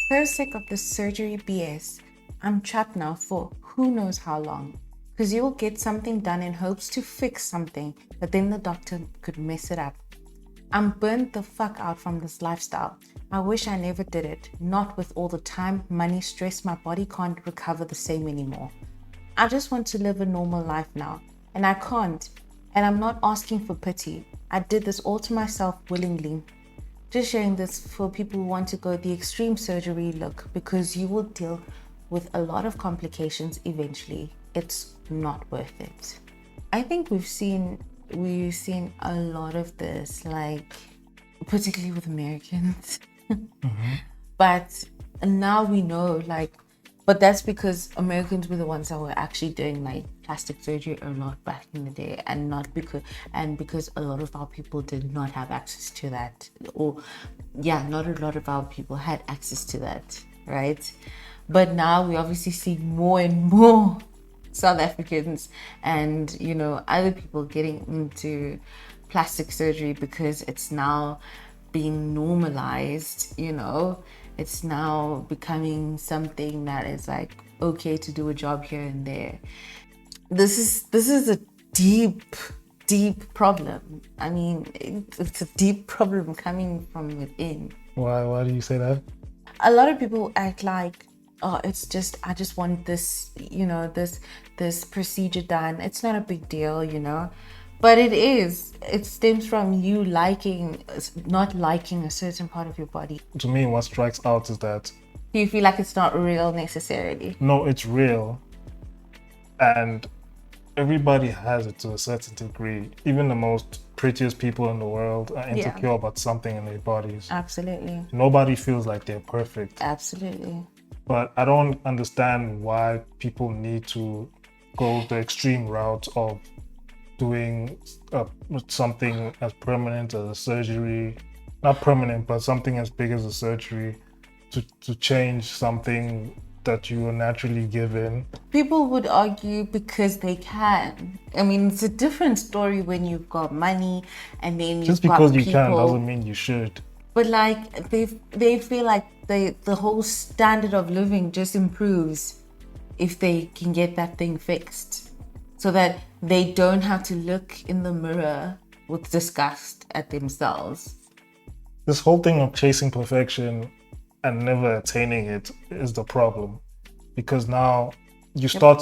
So sick of this surgery BS. I'm trapped now for who knows how long. Because you'll get something done in hopes to fix something, but then the doctor could mess it up. I'm burnt the fuck out from this lifestyle. I wish I never did it. Not with all the time, money, stress, my body can't recover the same anymore. I just want to live a normal life now, and I can't. And I'm not asking for pity. I did this all to myself willingly. Just sharing this for people who want to go the extreme surgery look, because you will deal with a lot of complications eventually. It's not worth it. I think we've seen a lot of this, like particularly with Americans. But now we know, like, but that's because Americans were the ones that were actually doing like plastic surgery a lot back in the day, and because a lot of our people did not have access to that, not a lot of our people had access to that, right? But now we obviously see more and more South Africans and other people getting into plastic surgery because it's now being normalized. It's now becoming something that is like okay to do a job here and there. This is a deep problem. I mean, it's a deep problem coming from within. Why do you say that? A lot of people act like, oh, it's just, I just want this, this procedure done. It's not a big deal, but it is. It stems from you not liking a certain part of your body. To me, what strikes out is that... Do you feel like it's not real necessarily? No, it's real. And everybody has it to a certain degree. Even the most prettiest people in the world are insecure about something in their bodies. Absolutely. Nobody feels like they're perfect. Absolutely. But I don't understand why people need to go the extreme route of doing something as permanent as a surgery. Not permanent, but something as big as a surgery to change something that you are naturally given. People would argue because they can. I mean, it's a different story when you've got money and then just because you can doesn't mean you should. But like they feel like the whole standard of living just improves if they can get that thing fixed, so that they don't have to look in the mirror with disgust at themselves. This whole thing of chasing perfection and never attaining it is the problem, because now you start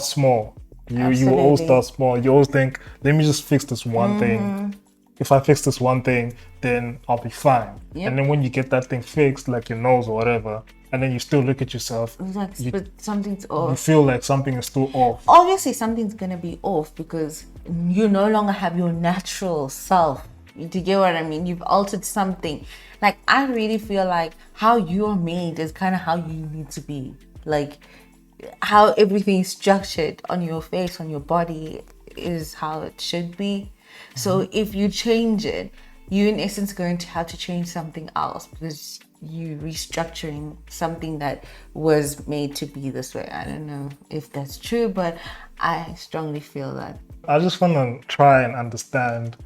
small. You always start small. You always think, let me just fix this one thing. If I fix this one thing, then I'll be fine. And then when you get that thing fixed, like your nose or whatever, and then you still look at yourself, but something's off. You feel like something is still off. Obviously something's gonna be off because you no longer have your natural self. Do you get what I mean? You've altered something. Like, I really feel like how you're made is kind of how you need to be. Like, how everything is structured on your face, on your body, is how it should be. So if you change it, you in essence going to have to change something else, because you're restructuring something that was made to be this way. I don't know if that's true, but I strongly feel that. I just want to try and understand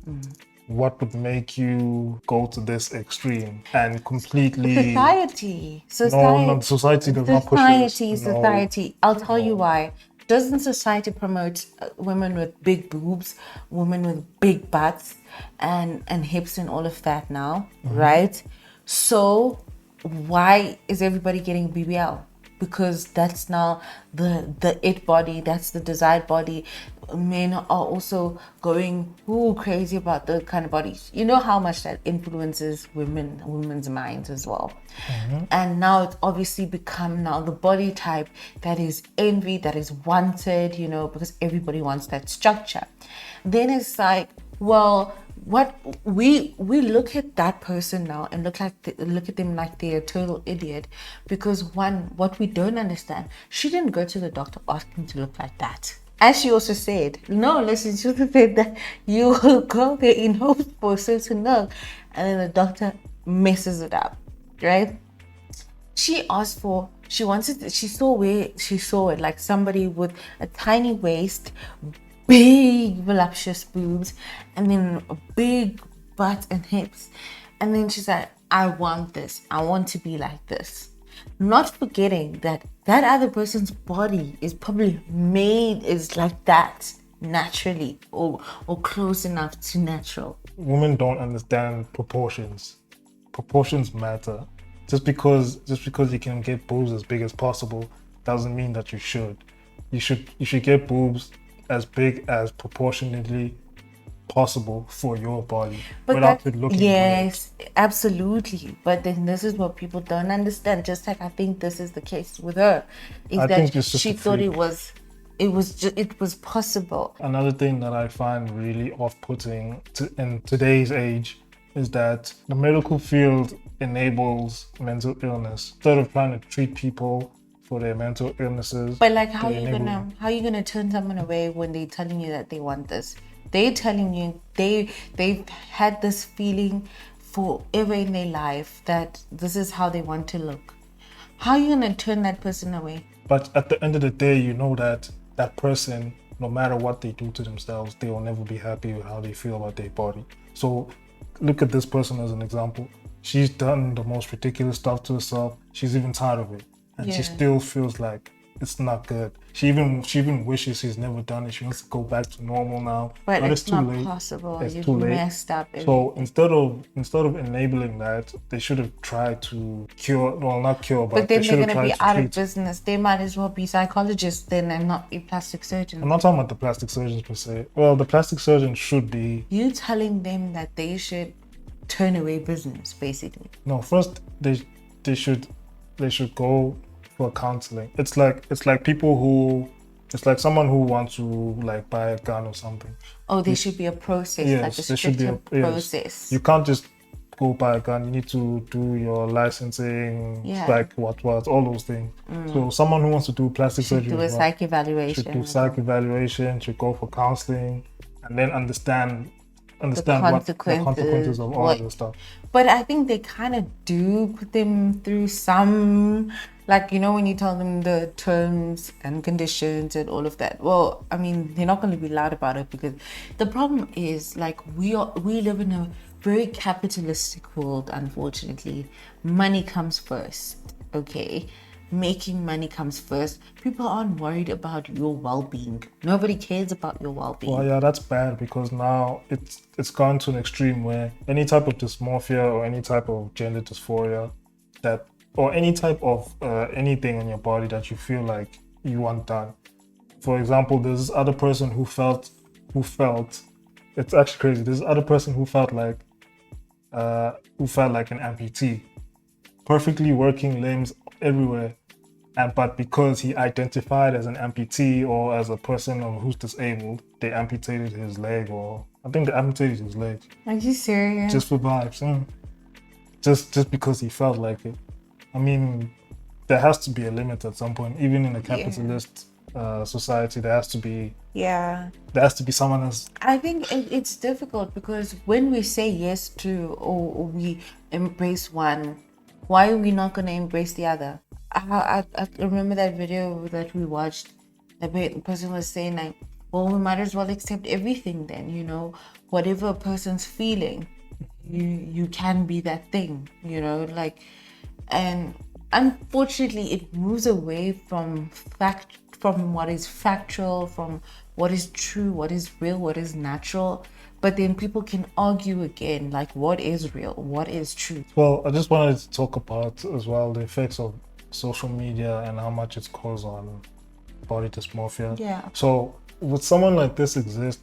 what would make you go to this extreme and completely... Society. No, society does not push this. Society. I'll tell you why. Doesn't society promote women with big boobs, women with big butts and hips and all of that now, right? So why is everybody getting BBL? Because that's now the it body, that's the desired body. Men are also going crazy about those kind of bodies. You know how much that influences women's minds as well. And now it's obviously become now the body type that is envied, that is wanted, because everybody wants that structure. Then it's like, well, what we look at that person now and look at them like they're a total idiot, because what we don't understand, she didn't go to the doctor asking to look like that. As she also said, no, listen, she also said that you will go there in hopes for a certain look, and then the doctor messes it up, right? She saw it like somebody with a tiny waist, big voluptuous boobs, and then a big butt and hips. And then she's like, I want this. I want to be like this. not forgetting that that other person's body is probably made is like that naturally or close enough to natural. Women don't understand proportions. Proportions matter. Just because you can get boobs as big as possible doesn't mean that you should. You should get boobs as big as proportionately possible for your body But without that, it looking yes, absolutely. But then this is what people don't understand. Just like I think this is the case with her, is I that think it's just she a thought freak. it was possible. Another thing that I find really off-putting in today's age is that the medical field enables mental illness. Instead of trying to treat people for their mental illnesses, But like, how they you enable gonna how you gonna turn someone away when they're telling you that they want this? They're telling you they've had this feeling forever in their life that this is how they want to look. How are you gonna turn that person away? But at the end of the day, you know that that person, no matter what they do to themselves, they will never be happy with how they feel about their body. So look at this person as an example. She's done the most ridiculous stuff to herself. She's even tired of it. And she Yeah. still feels like it's not good. She even wishes she's never done it. She wants to go back to normal now. But It's it's too not late. possible. It's You've too late. messed up So everything. instead of enabling that, they should have tried to cure, well, not cure, But but they then should they're have gonna be tried to out of treat. business. They might as well be psychologists then and not be plastic surgeons. I'm not talking about the plastic surgeons per se. Well, the plastic surgeon should be. You telling them that they should turn away business, basically. No, first they should go for counseling. It's like people who, it's like someone who wants to like buy a gun or something. Oh, there should be a process, like a Yes, there should be stricter a yes. process. You can't just go buy a gun. You need to do your licensing, Yeah. like what all those things. So someone who wants to do plastic Should surgery do a as well psych should evaluation. do psych evaluation, should go for counseling, and then understand what the consequences of all of this stuff. But I think they kind of do put them through some, like, you know, when you tell them the terms and conditions and all of that. Well, I mean, they're not going to be loud about it because the problem is, like, we live in a very capitalistic world, unfortunately. Money comes first, okay? Making money comes first. People aren't worried about your well-being. Nobody cares about your well-being. Well, yeah, that's bad because now it's gone to an extreme where any type of dysmorphia or any type of gender dysphoria that, or any type of anything on your body that you feel like you want done. For example, there's this other person who felt it's actually crazy. There's this other person who felt like an amputee, perfectly working limbs everywhere. But because he identified as an amputee or as a person who's disabled, they amputated his leg, or I think they amputated his leg. Are you serious? Just for vibes, just because he felt like it. I mean, there has to be a limit at some point. Even in a capitalist society, there has to be someone else. I think it's difficult because when we say yes to or we embrace one, why are we not going to embrace the other? I remember that video that we watched. The person was saying like, well, we might as well accept everything then, you know, whatever a person's feeling, you can be that thing, you know, like, and unfortunately it moves away from what is factual, from what is true, what is real, what is natural. But then people can argue again, like, what is real, what is true. Well, I just wanted to talk about as well the effects of social media and how much it's caused on body dysmorphia. Yeah. So would someone like this exist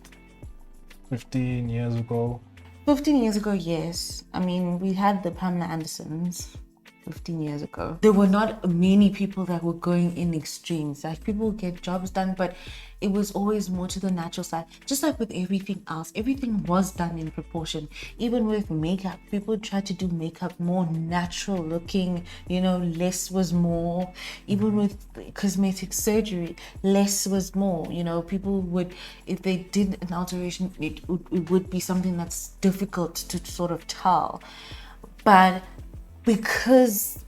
15 years ago? 15 years ago, yes. I mean, we had the Pamela Andersons 15 years ago. There were not many people that were going in extremes. Like, people get jobs done, but it was always more to the natural side. Just like with everything else, everything was done in proportion. Even with makeup, people tried to do makeup more natural looking, you know, less was more. Even with cosmetic surgery, less was more. You know, people would, if they did an alteration, it would be something that's difficult to sort of tell. But because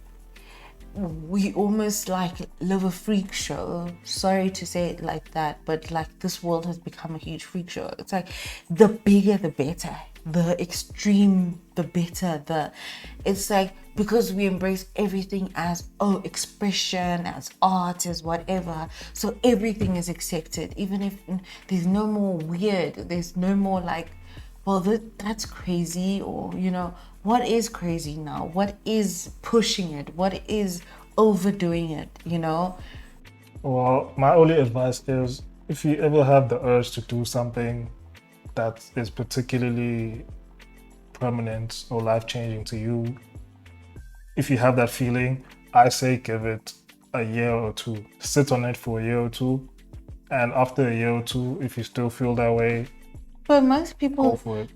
we almost like live a freak show. Sorry to say it like that, but like this world has become a huge freak show. It's like the bigger the better, the extreme the better. It's like, because we embrace everything as expression, as art, as whatever, so everything is accepted, even if there's no more weird, there's no more like, well, that's crazy, or what is crazy now, what is pushing it, what is overdoing it. Well, my only advice is, if you ever have the urge to do something that is particularly permanent or life-changing to you, if you have that feeling, I say give it a year or two. Sit on it for a year or two, and after a year or two, if you still feel that way, but most go people for it.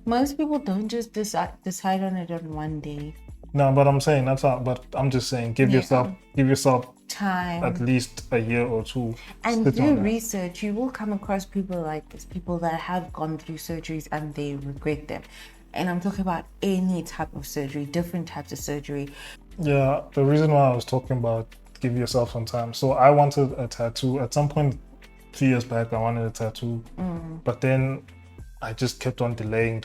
don't just decide on it on one day. No, but I'm saying that's not. But I'm just saying, give yourself Time at least a year or two. and Sit on through that. research. You will come across people like this, people that have gone through surgeries and they regret them. And I'm talking about any type of surgery, different types of surgery. Yeah, the reason why I was talking about give yourself some time. So I wanted a tattoo at some point 3 years back. I wanted a tattoo, but then I just kept on delaying,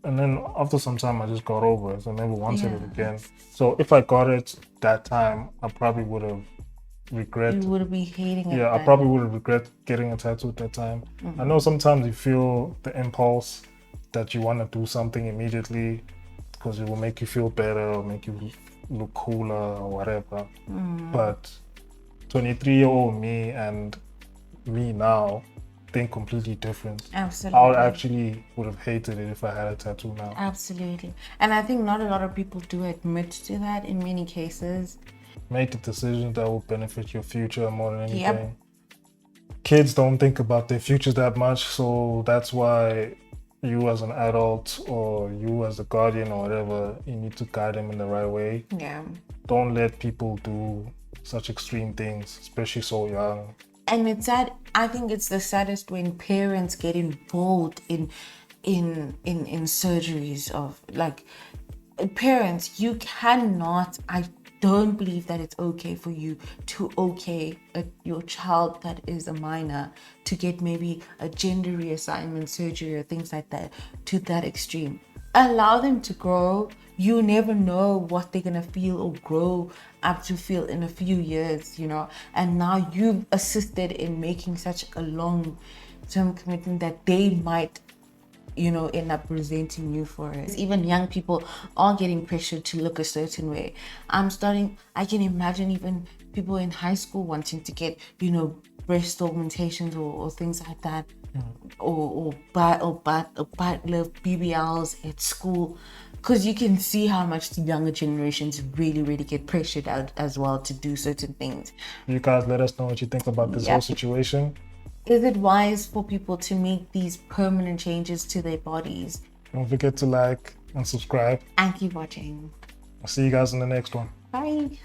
and then after some time I just got over it. So I never wanted it again. So if I got it that time, I probably would have regret. You would be hating it. Yeah, I probably would have regret getting a tattoo at that time. I know sometimes you feel the impulse that you want to do something immediately because it will make you feel better or make you look cooler or whatever. But 23-year-old me and me now think completely different. Absolutely. I actually would have hated it if I had a tattoo now. Absolutely. And I think not a lot of people do admit to that in many cases. Make the decisions that will benefit your future more than anything. Yep. Kids don't think about their futures that much, so that's why you as an adult or you as a guardian or whatever, you need to guide them in the right way. Yeah. Don't let people do such extreme things, especially so young. And it's sad. I think it's the saddest when parents get involved in surgeries of like parents. You cannot. I don't believe that it's okay for you to your child that is a minor to get maybe a gender reassignment surgery or things like that to that extreme. Allow them to grow. You never know what they're gonna feel or grow up to feel in a few years, and now you've assisted in making such a long-term commitment that they might end up resenting you for it. Even young people are getting pressured to look a certain way. I can imagine even people in high school wanting to get, breast augmentations or things like that, or butt lift BBLs at school, because you can see how much the younger generations really, really get pressured out as well to do certain things. You guys let us know what you think about this whole situation. Is it wise for people to make these permanent changes to their bodies? Don't forget to like and subscribe. And keep watching. I'll see you guys in the next one. Bye.